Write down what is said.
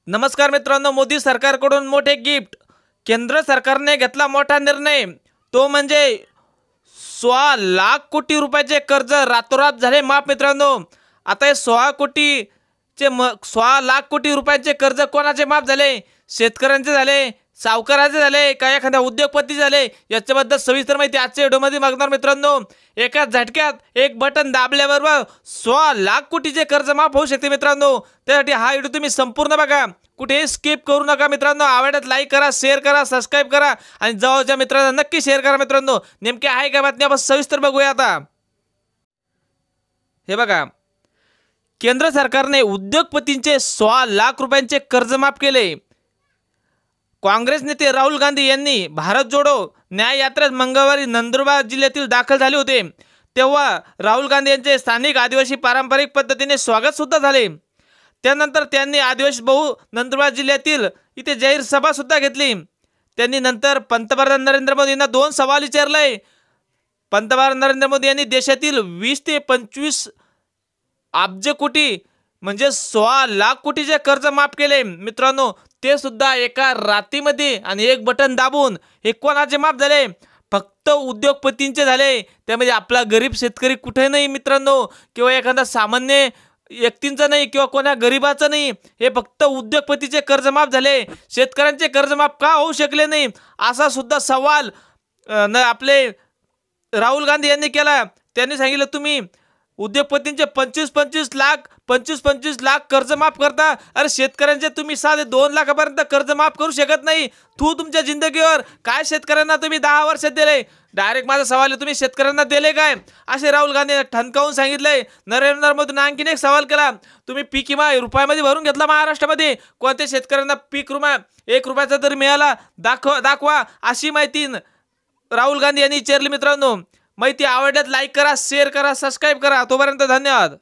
नमस्कार मित्रांनो, मोदी सरकारकडून मोठे गिफ्ट. केंद्र सरकारने घेतला मोठा निर्णय, तो म्हणजे 16 लाख कोटी रुपयाचे कर्ज रातोरात झाले माफ. मित्रांनो, आता हे 16 लाख कोटी रुपयाचे कर्ज कोणाचे माफ झाले? शेतकऱ्यांचे झाले, सावकाराचे झाले, का एखाद्या उद्योगपती झाले? याच्याबद्दल सविस्तर माहिती आजच्या व्हिडिओमध्ये मागणार मित्रांनो. एका झटक्यात एक बटन दाबल्याबरोबर 16 लाख कोटीचे कर्ज माफ होऊ शकते मित्रांनो. त्यासाठी हा व्हिडिओ तुम्ही संपूर्ण बघा, कुठेही स्किप करू नका मित्रांनो. आवडत लाईक करा, शेअर करा, सबस्क्राईब करा आणि जवळच्या मित्रांना नक्की शेअर करा मित्रांनो. नेमके आहे का बातमी आपण सविस्तर बघूया. आता हे बघा, केंद्र सरकारने उद्योगपतींचे 16 लाख रुपयांचे कर्ज माफ केले. काँग्रेस नेते राहुल गांधी यांनी भारत जोडो न्याय यात्रेत मंगळवारी नंदुरबार जिल्ह्यातील दाखल झाले होते. तेव्हा राहुल गांधी यांचे स्थानिक आदिवासी पारंपरिक पद्धतीने स्वागत सुद्धा झाले. त्यानंतर त्यांनी आदिवासी बहु नंदुरबार जिल्ह्यातील इथे जाहीर सभा सुद्धा घेतली. त्यांनी नंतर पंतप्रधान नरेंद्र मोदी यांना 2 सवाल विचारले. पंतप्रधान नरेंद्र मोदी यांनी देशातील 20 ते 25 अब्ज कोटी म्हणजे 16 लाख कोटीचे कर्ज माफ केले मित्रांनो. ते सुद्धा एका रात्रीमध्ये आणि एक बटन दाबून. हे कोणाचे माफ झाले? फक्त उद्योगपतींचे झाले. त्यामध्ये आपला गरीब शेतकरी कुठे नाही मित्रांनो, किंवा एखादा सामान्य व्यक्तींचं नाही, किंवा कोणा गरीबाचं नाही. हे फक्त उद्योगपतीचे कर्ज माफ झाले. शेतकऱ्यांचे कर्ज माफ का होऊ शकले नाही, असा सुद्धा सवाल आपले राहुल गांधी यांनी केला. त्यांनी सांगितलं, तुम्ही उद्योगपतींचे 25-25 लाख कर्ज माफ करता. अरे शेतकऱ्यांचे तुम्ही साधे 2 लाखापर्यंत कर्ज माफ करू शकत नाही. तुमच्या जिंदगीवर काय शेतकऱ्यांना तुम्ही 10 वर्षात दिले? डायरेक्ट माझा सवाल आहे, तुम्ही शेतकऱ्यांना दिले काय? असे राहुल गांधी ठणकावून सांगितले. नरेंद्र मोदींनी आणखीन एक सवाल केला, तुम्ही पीक विमा रुपयामध्ये भरून घेतला महाराष्ट्रामध्ये, कोणत्या शेतकऱ्यांना पीक विमा 1 रुपयाचा तरी मिळाला? दाखवा. अशी माहिती राहुल गांधी यांनी विचारली मित्रांनो. माहिती आवडल्यास लाईक करा, शेअर करा, सबस्क्राईब करा. तोपर्यंत धन्यवाद.